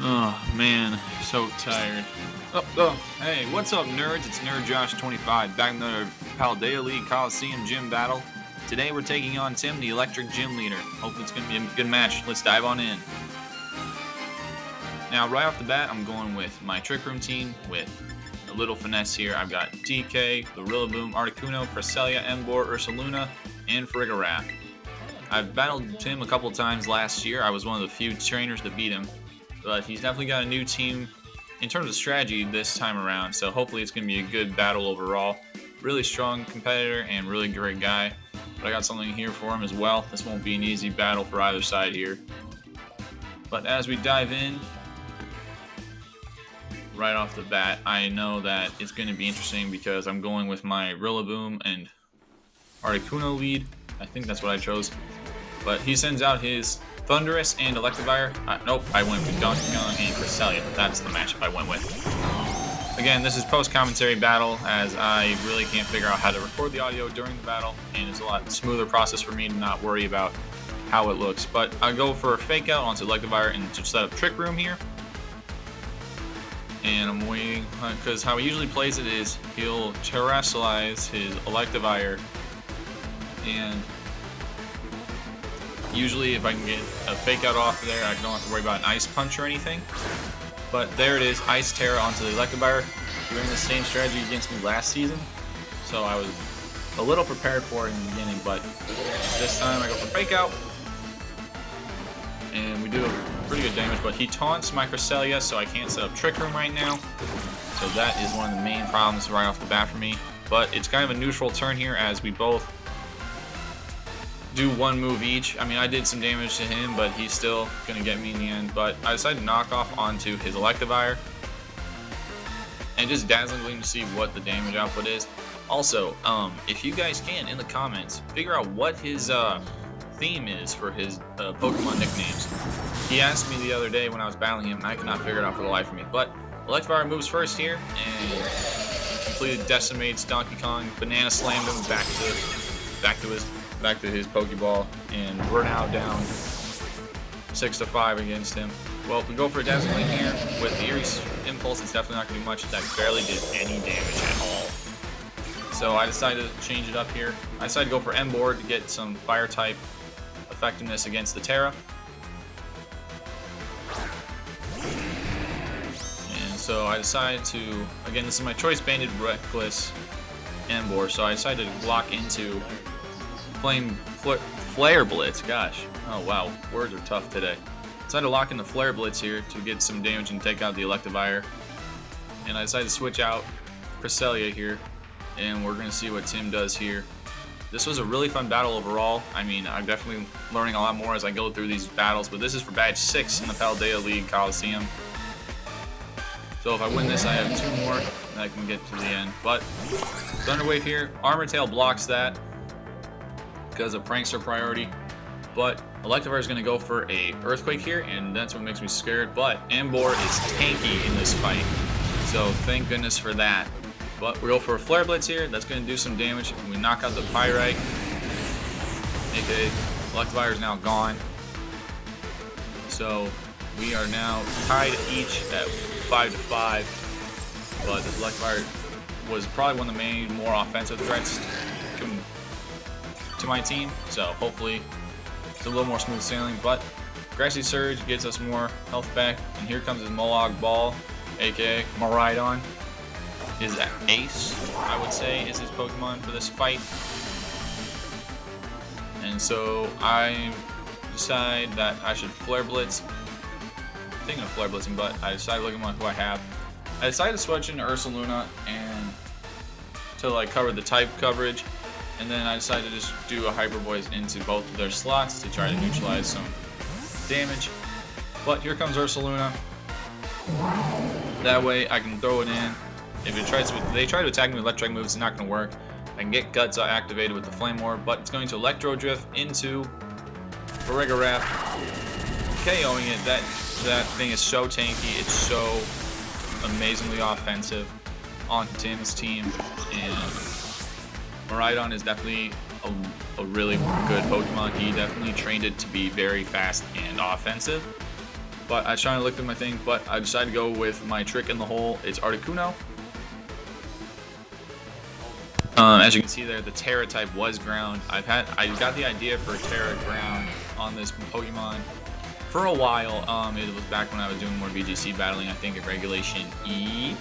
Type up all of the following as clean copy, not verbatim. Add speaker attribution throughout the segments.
Speaker 1: Oh man, so tired. Oh, hey, what's up, nerds? It's Nerd Josh 25 back in the Paldea League Colosseum gym battle. Today we're taking on Tim, the electric gym leader. Hopefully it's gonna be a good match. Let's dive on in. Now, right off the bat, I'm going with my Trick Room team with a little finesse here. I've got DK, the Rillaboom, Articuno, Cresselia, Emboar, Ursaluna, and Farigiraf. I've battled Tim a couple times last year. I was one of the few trainers to beat him. But he's definitely got a new team in terms of strategy this time around, so hopefully it's going to be a good battle overall. Really strong competitor and really great guy, but I got something here for him as well. This won't be an easy battle for either side here. But as we dive in, right off the bat, I know that it's going to be interesting because I'm going with my Rillaboom and Articuno lead. I think that's what I chose. But he sends out his Thundurus and Electivire. Nope, I went with Donkey Kong and Cresselia. That's the matchup I went with. Again, this is post-commentary battle, as I really can't figure out how to record the audio during the battle, and it's a lot smoother process for me to not worry about how it looks. But I go for a Fake Out onto Electivire and to set up Trick Room here. And I'm waiting, because how he usually plays it is he'll Terrestrialize his Electivire, and usually if I can get a Fake Out off there, I don't have to worry about an Ice Punch or anything. But there it is, Ice Terra onto the Electivire, doing the same strategy against me last season. So I was a little prepared for it in the beginning, but this time I go for Fake Out. And we do a pretty good damage, but he taunts my Cresselia, so I can't set up Trick Room right now. So that is one of the main problems right off the bat for me. But it's kind of a neutral turn here, as we both do one move each. I mean, I did some damage to him, but he's still gonna get me in the end. But I decided to knock off onto his Electivire and just dazzling gleam to see what the damage output is. Also, if you guys can, in the comments, figure out what his theme is for his Pokemon nicknames. He asked me the other day when I was battling him, and I could not figure it out for the life of me. But Electivire moves first here and completely decimates Donkey Kong. Banana slammed him back to his Pokeball, and we're now down 6-5 against him. Well, we go for a Dazzling Gleam here with the Eerie's Impulse. It's definitely not going to do much. That barely did any damage at all. So I decided to change it up here. I decided to go for Emboar to get some Fire type effectiveness against the Terra. And so I decided to, again, this is my Choice Banded Reckless Emboar, so I decided to block into Flare Blitz. Gosh, oh wow, words are tough today. Decided to lock in the Flare Blitz here to get some damage and take out the Electivire. And I decided to switch out Cresselia here, and we're gonna see what Tim does here. This was a really fun battle overall. I mean, I'm definitely learning a lot more as I go through these battles, but this is for badge 6 in the Paldea League Colosseum. So if I win this, I have 2 more, and I can get to the end. But Thunder Wave here, Armor Tail blocks that because of Prankster priority, but Electivire is going to go for a Earthquake here, and that's what makes me scared. But Emboar is tanky in this fight, so thank goodness for that. But we go for a Flare Blitz here. That's going to do some damage. We knock out the Pyrite, aka Electivire is now gone. So we are now tied each at 5-5. But this Electivire was probably one of the main more offensive threats to my team, so hopefully it's a little more smooth sailing. But Grassy Surge gets us more health back, and here comes his Molog Ball, aka Miraidon. His ace, I would say, is his Pokemon for this fight. And so I decide that I should Flare Blitz. I'm thinking of Flare Blitzing, but I decided looking at who I have. I decided to switch into Ursaluna and to like cover the type coverage. And then I decided to just do a Hyper Voice into both of their slots to try to neutralize some damage. But here comes Ursaluna. That way I can throw it in. If they try to attack me with electric moves, it's not going to work. I can get Guts activated with the Flame Orb, but it's going to Electro Drift into Farigiraf, KOing it. That thing is so tanky. It's so amazingly offensive on Tim's team, and Miraidon is definitely a really good Pokemon. He definitely trained it to be very fast and offensive. But I was trying to look through my thing, but I decided to go with my trick in the hole. It's Articuno. As you can see there, the Terra type was ground. I got the idea for Terra ground on this Pokemon for a while. It was back when I was doing more VGC battling, I think at Regulation E,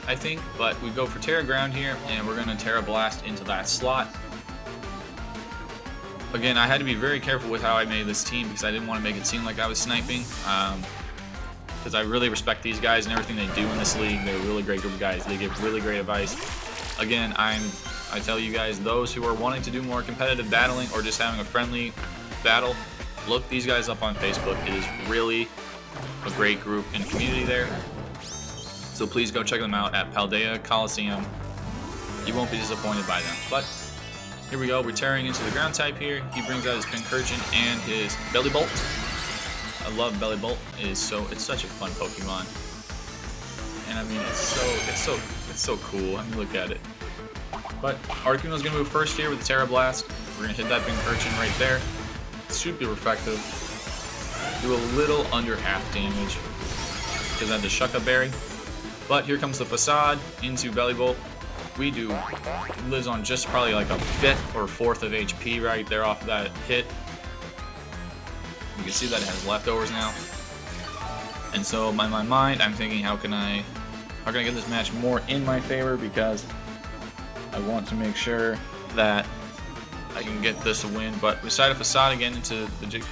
Speaker 1: I think. But we go for Terra ground here, and we're going to Terra Blast into that slot. Again, I had to be very careful with how I made this team because I didn't want to make it seem like I was sniping. Because I really respect these guys and everything they do in this league. They're a really great group of guys. They give really great advice. Again, I tell you guys, those who are wanting to do more competitive battling or just having a friendly battle, look these guys up on Facebook. It is really a great group and community there. So please go check them out at Paldea Colosseum. You won't be disappointed by them. But here we go. We're tearing into the ground type here. He brings out his Pincurchin and his Belly Bolt. I love Belly Bolt. It's such a fun Pokemon. And I mean, it's so cool. I mean, look at it. But Articuno's gonna move first here with the Terra Blast. We're gonna hit that Pincurchin right there. Super effective. Do a little under half damage because I had the Shucka Berry. But here comes the Facade into Belly Bolt. We do lives on just probably like a 5th or 4th of HP right there off of that hit. You can see that it has leftovers now. And so in my mind, I'm thinking, how can I get this match more in my favor, because I want to make sure that I can get this a win. But we decided Facade again into the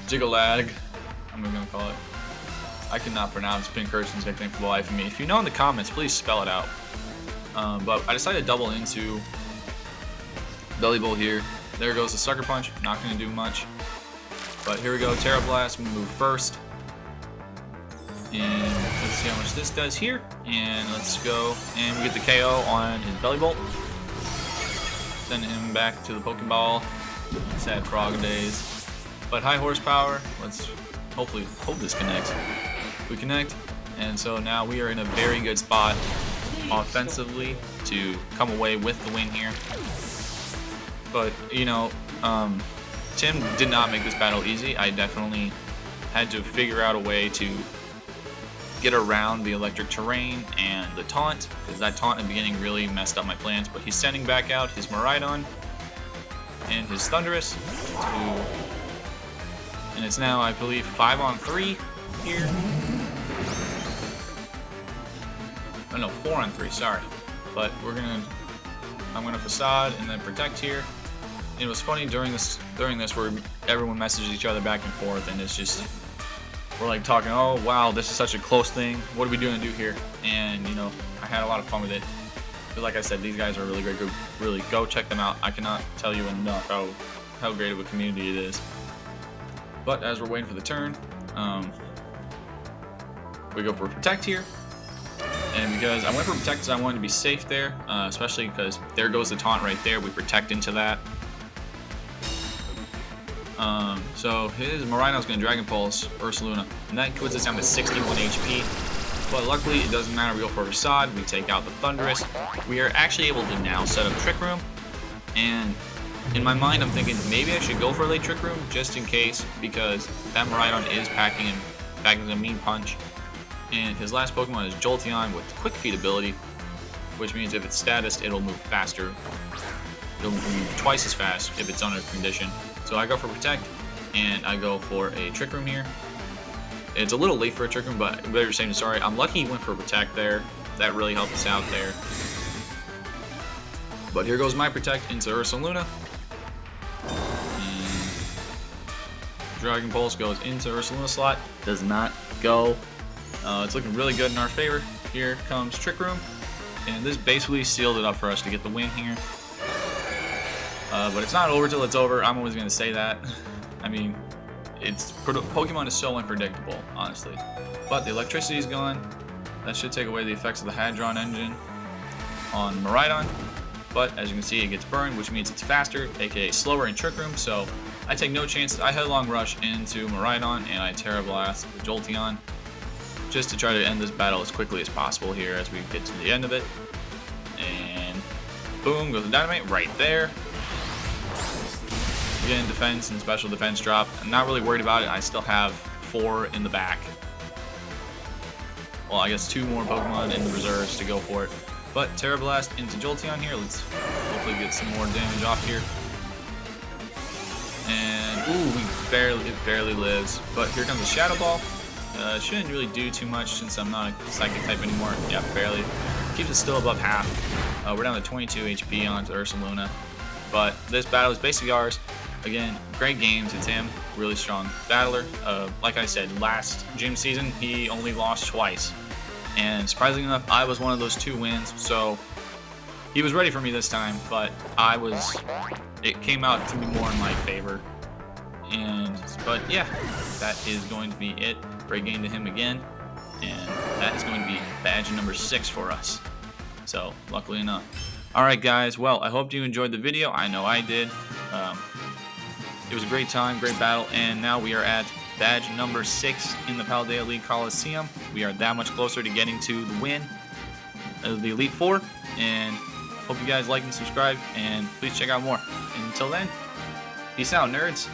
Speaker 1: Jigalag, I'm gonna call it. I cannot pronounce Pincurchin's nickname for the life of me. If you know in the comments, please spell it out. But I decided to double into Belly Bolt here. There goes the Sucker Punch, not gonna do much. But here we go, Terra Blast, we move first. And let's see how much this does here. And let's go. And we get the KO on his Belly Bolt. Send him back to the Pokeball. Sad frog days. But high horsepower. Let's hope this connects. We connect. And so now we are in a very good spot offensively to come away with the win here. But, you know, Tim did not make this battle easy. I definitely had to figure out a way to get around the electric terrain and the taunt, because that taunt in the beginning really messed up my plans. But he's sending back out his Miraidon and his Thundurus and it's now, I believe, 5-on-3 here. Oh no, 4-on-3, sorry. But I'm gonna Facade and then Protect here. And it was funny during this where everyone messaged each other back and forth, and it's just, we're like talking, oh wow, this is such a close thing. What are we doing to do here? And you know, I had a lot of fun with it. But like I said, these guys are a really great group. Really, go check them out. I cannot tell you enough how great of a community it is. But as we're waiting for the turn, we go for Protect here. And because I went for Protect because I wanted to be safe there, especially because there goes the taunt right there. We Protect into that. So his Miraidon's going to Dragon Pulse Ursaluna, and that puts us down to 61 HP. But luckily, it doesn't matter. We go for Facade, we take out the Thundurus. We are actually able to now set up Trick Room, and in my mind, I'm thinking maybe I should go for a late Trick Room just in case, because that Miraidon is packing a mean punch. And his last Pokemon is Jolteon with Quick Feet ability, which means if it's statused, it'll move faster. It'll move twice as fast if it's under condition. So I go for Protect, and I go for a Trick Room here. It's a little late for a Trick Room, but better safe than sorry. I'm lucky he went for Protect there. That really helped us out there. But here goes my Protect into Ursaluna. Dragon Pulse goes into Ursaluna slot. Does not go. It's looking really good in our favor. Here comes Trick Room. And this basically sealed it up for us to get the win here. But it's not over till it's over. I'm always going to say that. I mean, Pokemon is so unpredictable, honestly. But the electricity is gone. That should take away the effects of the Hadron engine on Miraidon. But as you can see, it gets burned, which means it's faster, aka slower in Trick Room. So I take no chances. I headlong rush into Miraidon and I Terra Blast the Jolteon, just to try to end this battle as quickly as possible here as we get to the end of it. And boom, goes the Dynamite right there. Again, defense and special defense drop. I'm not really worried about it. I still have 4 in the back. Well, I guess 2 more Pokemon in the reserves to go for it. But Terra Blast into Jolteon here. Let's hopefully get some more damage off here. And ooh, it barely lives. But here comes the Shadow Ball. Shouldn't really do too much since I'm not a Psychic type anymore. Yeah, barely. Keeps it still above half. We're down to 22 HP onto Ursaluna. But this battle is basically ours. Again, great games. It's him. Really strong battler. Like I said, last gym season, he only lost twice. And surprisingly enough, I was one of those 2 wins. So he was ready for me this time, but it came out to be more in my favor. But yeah, that is going to be it. Great game to him again. And that is going to be badge number 6 for us. So, luckily enough. Alright guys, well, I hope you enjoyed the video. I know I did. It was a great time, great battle, and now we are at badge number 6 in the Paldea League Colosseum. We are that much closer to getting to the win of the Elite Four, and hope you guys like and subscribe, and please check out more. And until then, peace out, nerds.